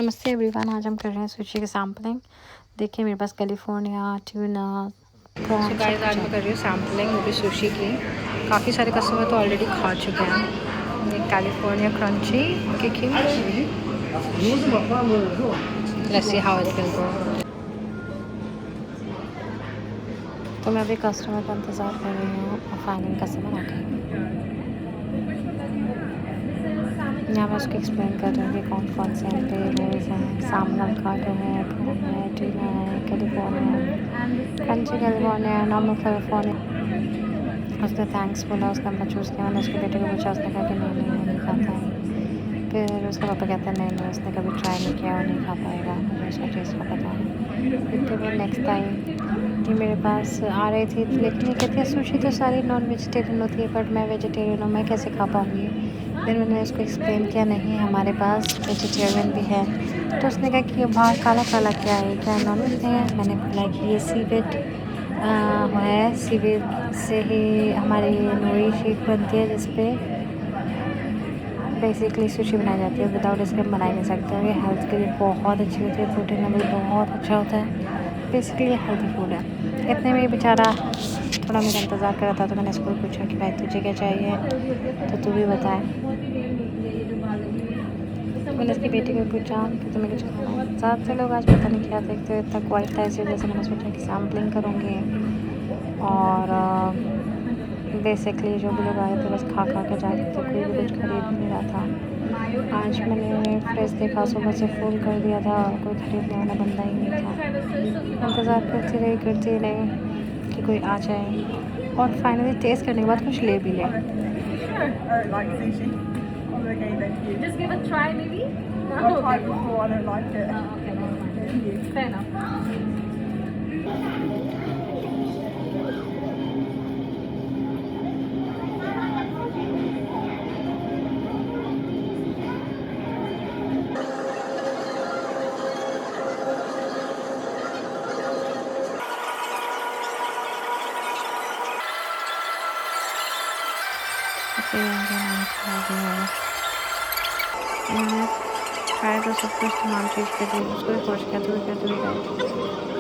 नमस्ते एवरीवन, आज हम कर रहे हैं सुशी की सैम्पलिंग। देखिए मेरे पास कैलिफोर्निया, ट्यूना, प्रॉन गाइस आज मैं कर रही हूँ सैम्पलिंग वो भी सुशी की। काफ़ी सारे कस्टमर तो ऑलरेडी खा चुके हैं। ये California crunchy let's see how it will go. तो मैं अभी कस्टमर का इंतज़ार कर रही हूँ और फाइनल कस्टमर आ गए। यहाँ मैं उसको एक्सप्लेन कर रही हूँ कि कौन कौन से फ्लेवर्स हैं। सामनल काटो है, प्रॉन है, ट्यूना है, California, crunchy California, normal California. उसने थैंक्स बोला, उसने अपना चूज़ किया। मैंने उसके बेटे को पूछा, उसने कहा कि नहीं वो नहीं खाता है। फिर उसका पापा कहता है नहीं उसने कभी ट्राई नहीं किया, वो नहीं खा पाएगा, मुझे उसका टेस्ट का पता है। फिर वो नेक्स्ट टाइम ये मेरे पास आ रही थी, लेकिन ये कहती है सुशी तो सारी नॉन वेजिटेरियन होती है, बट मैं वेजिटेरियन हूँ, मैं कैसे खा पाऊँगी। फिर मैंने उसको एक्सप्लेन किया नहीं हमारे पास वेजिटेरियन भी है। तो उसने कहा कि ये बाहर काला काला क्या है, क्या नॉन वेज है। मैंने बोला कि ये सीविड है, सीविड से ही हमारी नोरी शीट बनती है जिसपे बेसिकली सुशी बनाई जाती है। विदाउट इसके हम बना ही नहीं सकते। ये हेल्थ के लिए बहुत अच्छी होती है, प्रोटीन लेवल बहुत अच्छा होता है। बेसिकली ये हेल्दी फूड है। इतने में ये बेचारा थोड़ा मेरा इंतज़ार कर रहा था, तो मैंने इसको पूछा कि भाई तुझे क्या चाहिए, तो तू भी बताए। तो मैंने इसकी बेटी को पूछा कि तुम्हें कुछ खाना है। साथ से लोग आज पता नहीं क्या देखते, इतना क्वाइट था, इसी वजह से मैंने सोचा कि सैम्पलिंग करूँगी और बेसिकली जो भी लोग आए थे बस खा के जा रहे थे, कोई भी कुछ खरीद नहीं रहा था। आज मैंने फ्रिज देखा, सुबह से फुल कर दिया था और कोई खरीदने वाला बंदा ही नहीं था। इंतज़ार करती रही कि कोई आ जाए और फाइनली टेस्ट करने के बाद कुछ ले भी ले। Just give it a try, maybe. No, I've tried before. I don't like it. Oh, okay, never mind. Thank you. Fair enough. मैंने ट्राई तो सब कुछ तमाम चीज़ कर दी, उसको भी फोर्स किया, तू भी कर।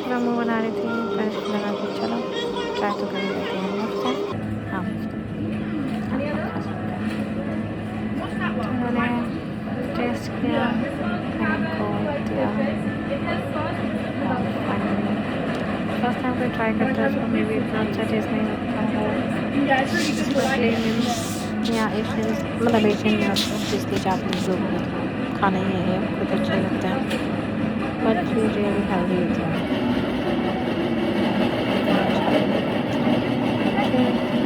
थोड़ा मुँह बना रही थी, पर इसको लगा कि चलो ट्राई तो कर ही लेते हैं। मुफ्त है, हाँ मुफ्त है, आप खा सकते हैं। तो मैंने टेस्ट किया, फ्रेंड को दिया और फाइनली फर्स्ट टाइम कोई ट्राई करता है उसको मे भी इतना अच्छा टेस्ट नहीं लगता है। स्पेशली मीन्स या एशियन, मतलब एशियन में ऑब्वियसली जापानीज लोगों को खाना ही है, खुद अच्छा लगता है, बट ये रियली हेल्दी होती है।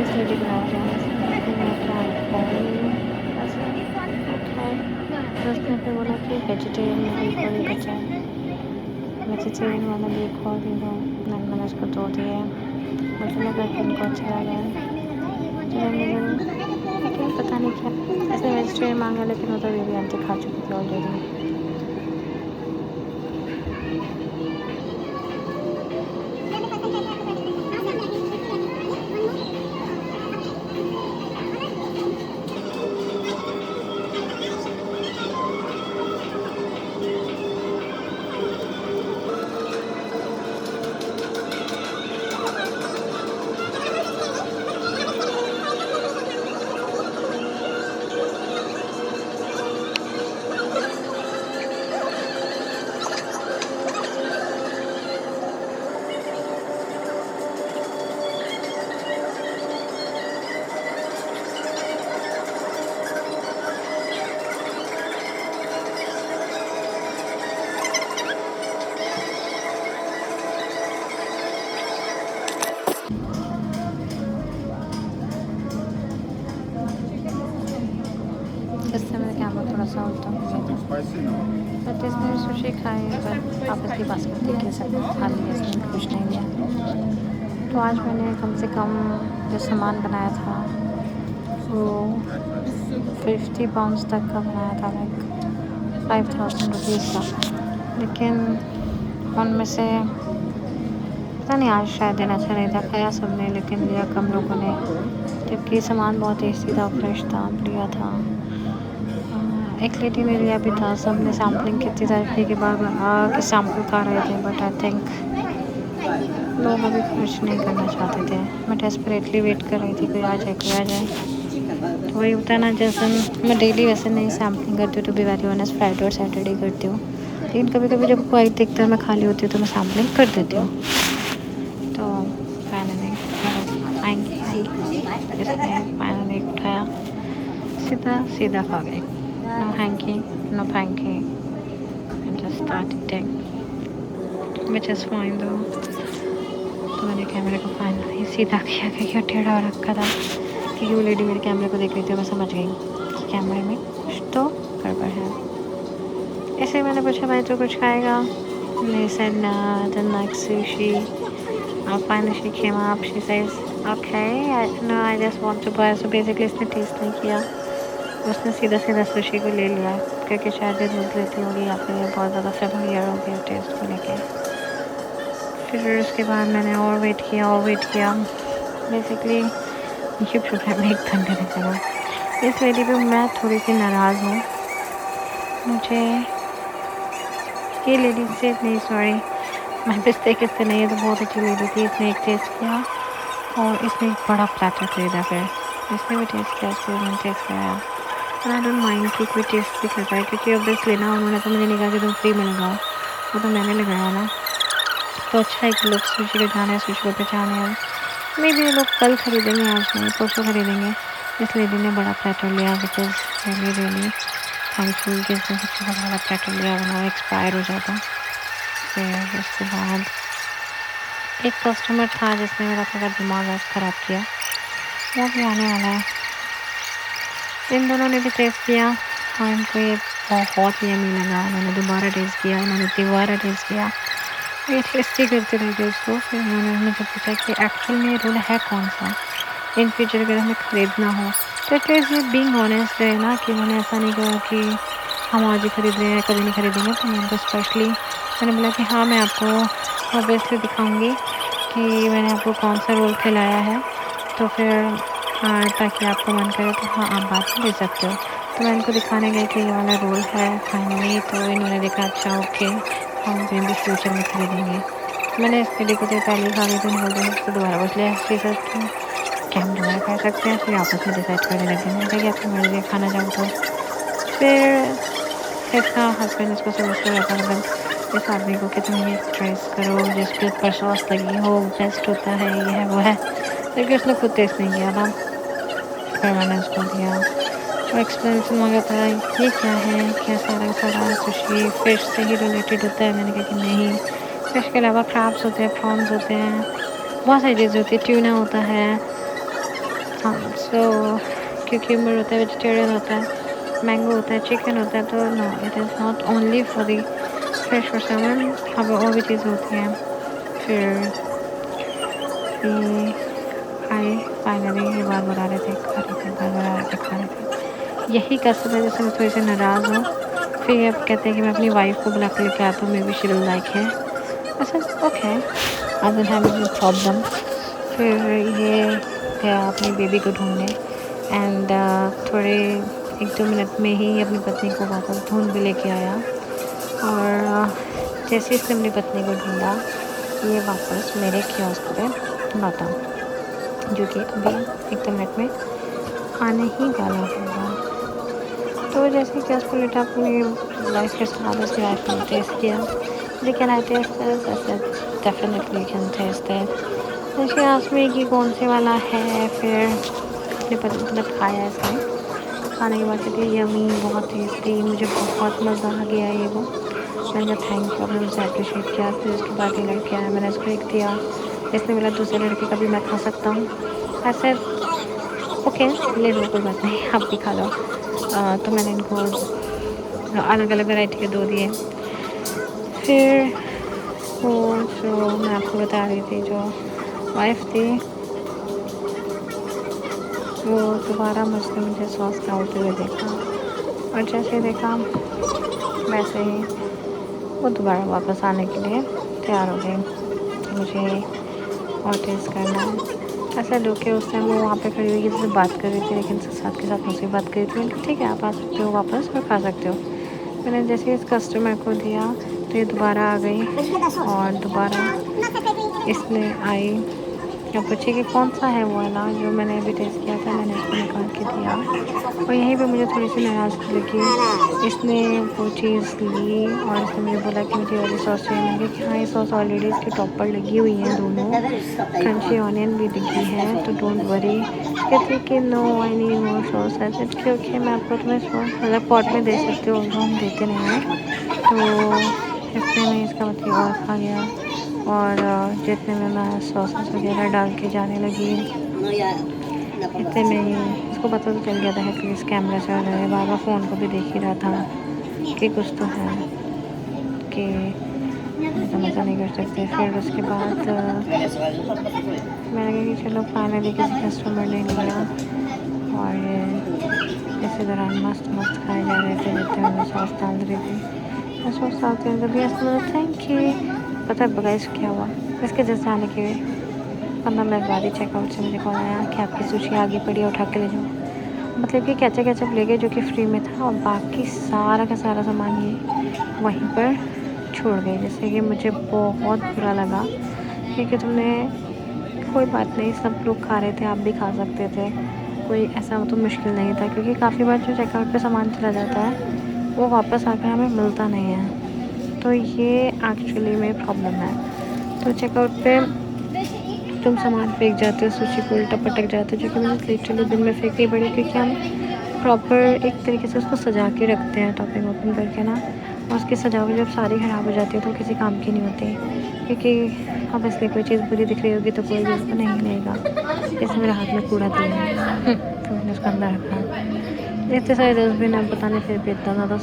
इस लेडी बनाया जाए तो उसने फिर बोला कि वेजिटेरियन में भी कोई बचा है, वेजिटेरियन वाला भी एक और दे दो। मैंने उसको दो दिए, मुझे लगा कि उनको अच्छा लगा लेकिन पता नहीं क्या ऐसे वेजिटेरियन मांगा, लेकिन वो तो भी आंटी खा चुकी थी ऑलरेडी। इससे मेरा कैमरा थोड़ा सा उल्टा हो गया था, बट इसमें सुशी खाए पर आपस की बासमती के साथ खा लिया, इसमें कुछ नहीं लिया। तो आज मैंने कम से कम जो सामान बनाया था वो 50 पाउंड्स तक का बनाया था, लाइक 5000 रुपीज़ का। लेकिन उनमें से पता नहीं आज शायद दिन अच्छा नहीं था, खाया सबने लेकिन लिया कम लोगों ने, जबकि सामान बहुत टेस्टी था, फ्रेश था, बढ़िया था। एक लेडी ने लिया भी था, सबने सैम्पलिंग कितनी तारीफ की बाद कि सैम्पल खा रहे थे, बट आई थिंक लोग अभी कुछ नहीं करना चाहते थे। मैं डेस्परेटली वेट कर रही थी कोई आ जाए कोई आ जाए। तो वही होता है ना, जैसे मैं डेली वैसे नहीं सैम्पलिंग करती हूँ, to be very honest Friday और सैटरडे करती हूँ, लेकिन कभी कभी जब कोई दिखता है मैं खाली होती हूँ तो मैं सैम्पलिंग कर देती हूँ। तो फाइनली आएंगे इसने फाइनली उठाया, सीधा सीधा खा गए। No hanky no thanky, just start eating which is fine दो। तो मैंने कैमरे को फाइनली सीधा किया क्योंकि टेढ़ा हो रखा था, क्योंकि वो लेडी मेरे कैमरे को देख रही थी। मैं समझ गई कि कैमरे में कुछ तो गड़बड़ है। ऐसे मैंने पूछा भाई तो कुछ खाएगा? They said nah, didn't like sushi. Finally she came up. She says, okay, no, I just want to buy. So basically इसने टेस्ट नहीं किया, उसने सीधा सीधा सुशी को ले लिया क्योंकि शायद ये दूध लेती होगी या फिर बहुत ज़्यादा फेमिलियर हो गया टेस्ट को लेके। फिर उसके बाद मैंने और वेट किया। बेसिकली ये प्रोग्राम एक घंटे तक चला। इस लेडी पे मैं थोड़ी सी नाराज़ हूँ। मुझे ये लेडी से नहीं, सॉरी मैं मिस्टेक इससे नहीं है, तो बहुत अच्छी लेडी थी। इसने एक टेस्ट किया और इसने एक बड़ा प्लेटर खरीदा, फिर इसने भी टेस्ट किया, उसके मैंने टेस्ट किया। आई डोंट माइंड कि कोई टेस्ट भी करता है, क्योंकि ऑब्वियसली ना उन्होंने तो मुझे नहीं कहा कि तुम फ्री में लगाओ, वो तो मैंने लगाया ना। तो अच्छा है कि लोग सुशी को जाने, सुशी को पहचाने हैं। मे भी लोग कल खरीदेंगे, आज नहीं परसों खरीदेंगे। इस लेडी ने बड़ा प्लेटर लिया, बिकॉज रियली थैंकफुल कि इसने सबसे बड़ा प्लेटर लिया, वरना एक्सपायर हो जाता। फिर उसके बाद एक कस्टमर था जिसने मेरा थोड़ा दिमाग आज ख़राब किया, वो भी आने वाला है। इन दोनों ने भी टेस्ट किया और इनको ये बहुत यमी लगा। उन्होंने दोबारा टेस्ट किया, इन्होंने दोबारा टेस्ट किया, ये टेस्ट ही करते रह गए उसको। फिर उन्होंने मुझे पूछा कि एक्चुअल में ये रोल है कौन सा, इन फ्यूचर अगर हमें ख़रीदना हो तो। एटलीस्ट ये बीइंग ऑनेस्ट है ना, कि मैंने ऐसा नहीं कहा कि हम आज ही खरीद रहे हैं कभी नहीं खरीदेंगे। तो मैं उनको स्पेशली मैंने बोला कि हाँ मैं आपको ऑब्वियसली दिखाऊंगी कि मैंने आपको कौन सा रोल खिलाया है, तो फिर ताकि आपको मन करे तो हाँ आप बात ले सकते हो। तो मैं इनको दिखाने गई कि ये वाला रोल है फाइनली। तो इन्होंने देखा अच्छा ओके हम भी फ्यूचर में खरीदेंगे। मैंने इस लेडी को तो पहले ही खा गई थी, बोलते तो दोबारा पूछ लिया चीज़ क्या हम दोबारा कर सकते हैं। फिर आपस में डिसाइड करने लगे, मैंने कहा कि आपकी मर्ज़ी खाना चाहो तो। फिर इसका हस्बैंड इसको समझता रहता, मतलब इस आदमी को कि तुम ये ट्रेस करो जिसके ऊपर सॉस लगी हो बेस्ट होता है, ये है वो है, लेकिन उसने खुद टेस्ट नहीं किया था। फिर मैंने उसको दिया और एक्सप्लेनेशन मांगा था ये क्या है, क्या सारा सुशी फ़िश से ही रिलेटेड होता है। मैंने कहा कि नहीं, फ़िश के अलावा क्रैब्स होते हैं, प्रॉन्स होते हैं, बहुत सारी चीज़ें होती है, ट्यूना होता है। सो क्यूकम्बर होता है, वेजिटेरियन होता है, मैंगो होता है, चिकन होता है। तो no it is not only for the fish और सैमन, यहाँ पर और भी चीज़ें होती हैं। फिर फाइनली ये बात बता रहे थे, खा रहे थे। यही कस्टमर है जिससे मैं थोड़ी सी नाराज़ हूँ। फिर ये कहते हैं कि मैं अपनी वाइफ को बुला कर लेके आता हूँ, may be she will like है। अच्छा okay, I don't have any problem. फिर ये गया अपनी बेबी को ढूंढने एंड थोड़े 1-2 मिनट में ही अपनी पत्नी को वापस ढूंढ भी लेके आया। और जैसे इसने अपनी पत्नी को ढूंढा, ये वापस मेरे कियोस्क पे लौटा, जो कि अभी 1-2 मिनट में आने ही वाला होगा। तो जैसे कियोस्क पे लेटा, अपनी वाइफ के साथ उसकी वाइफ ने टेस्ट किया, लेकिन आई टेस्ट ऐसे डेफिनेटली कैन टेस्ट है। मुझे आसमी कि कौन से वाला है। फिर अपने मतलब खाया इसने, खाने के बाद कहती है यमी, बहुत टेस्टी, मुझे बहुत मज़ा आ गया ये वो। मैंने कहा थैंक यू, आपने मुझे अप्रिशिएट किया। फिर उसके बाद ये लड़के आया, मैंने इसको एक दिया, इसने बोला दूसरे लड़के का भी मैं खा सकता हूँ। ऐसे ओके ले लो, कोई बात नहीं, आप भी खा लो। तो मैंने इनको अलग अलग वैरायटी के 2 दिए। फिर वो जो मैं आपको बता रही थी, जो वाइफ थी, वो दोबारा मुझे सॉस डालते हुए देखा, और जैसे देखा वैसे ही वो दोबारा वापस आने के लिए तैयार हो गई। मुझे और टेस्ट करना है। ऐसा लो के उस टाइम वो वहाँ पे खड़ी हुई किसी से बात कर रही थी, लेकिन साथ के साथ मुझसे बात कर रही थी। मैंने ठीक है आप आ सकते हो वापस और खा सकते हो। मैंने जैसे इस कस्टमर को दिया तो ये दोबारा आ गई और दोबारा इसने आई और पूछे कि कौन सा है वो वाला जो मैंने अभी टेस्ट किया था। मैंने इसको निकाल के दिया और यहीं पे मुझे थोड़ी सी नाराज़गी लगी। इसने वो चीज़ ली और इसने मुझे बोला कि मुझे वाली सॉस चाहिए। मैंने कहा कि हाँ ये सॉस ऑलरेडी इसके टॉप पर लगी हुई है, दोनों क्रंची ऑनियन भी लगी है, तो डोंट वरी। कहती कि no I need more sauce. ऐसे ओके मैं आपको तुम्हें सॉस मतलब पॉट में दे सकती हूँ, हम देते नहीं हैं। तो इतने में इसका मतलब और खा गया और जितने में मैं सॉसेस वगैरह डाल के जाने लगी इतने में ही इसको पता तो चल गया था कि इस कैमरा चल रहा है। बाबा फ़ोन को भी देख ही रहा था कि कुछ तो है कि तो मज़ा नहीं कर सकते। फिर उसके बाद मैंने कहा कि चलो फाइनली किसी कस्टमर ने लिया और इसी दौरान मस्त मस्त खाए जा रहे थे जितने में सॉस डाल रही थी। मैं सॉस डालते हैं तभी ऐसा थैंक यू। पता है बगाइस क्या हुआ, इसके जैसे आने के 15 मिनट बाद ही चेकआउट से मुझे कॉल आया कि आपकी सूची आगे पड़ी है, उठा के ले जाओ। मतलब कि कैचअप ले गए जो कि फ्री में था और बाकी सारा का सारा सामान ये वहीं पर छोड़ गए, जैसे कि मुझे बहुत बुरा लगा क्योंकि तुमने कोई बात नहीं, सब लोग खा रहे थे, आप भी खा सकते थे, कोई ऐसा तो मुश्किल नहीं था। क्योंकि काफ़ी बार जो चेकआउट पे सामान चला जाता है वो वापस आकर हमें मिलता नहीं है, तो ये एक्चुअली में प्रॉब्लम है। तो चेकआउट पे तुम सामान फेंक जाते हो, सूची को उल्टा पटक जाते हो, जो कि मुझे लिटरली दिन में फेंकनी पड़ी क्योंकि हम प्रॉपर एक तरीके से उसको सजा के रखते हैं टॉपिंग वॉपिंग करके ना, और उसकी सजावट जब सारी ख़राब हो जाती है तो किसी काम की नहीं होती। क्योंकि अब इसलिए कोई चीज़ बुरी दिख रही होगी तो कोई भी उसको नहीं लेगा। जैसे मेरे हाथ में कूड़ा दिया है तो मैंने उसका अंदर रखा। इतने सारे डस्टबिन अब पता नहीं फिर भी इतना ज़्यादा,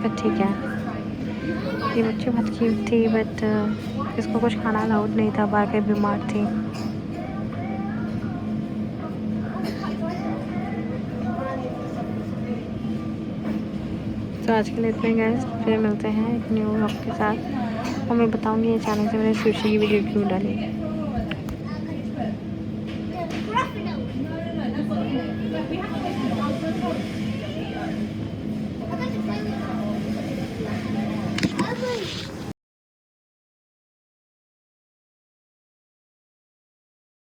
बट ठीक है। ये बच्ची बहुत क्यूट थी बट इसको कुछ खाना अलाउड नहीं था, बाहर कहीं बीमार थी। तो आज के लिए इतने गाइस, फिर मिलते हैं एक न्यू व्लॉग के साथ और मैं बताऊंगी अचानक से मैंने सुशी की वीडियो क्यों डाली।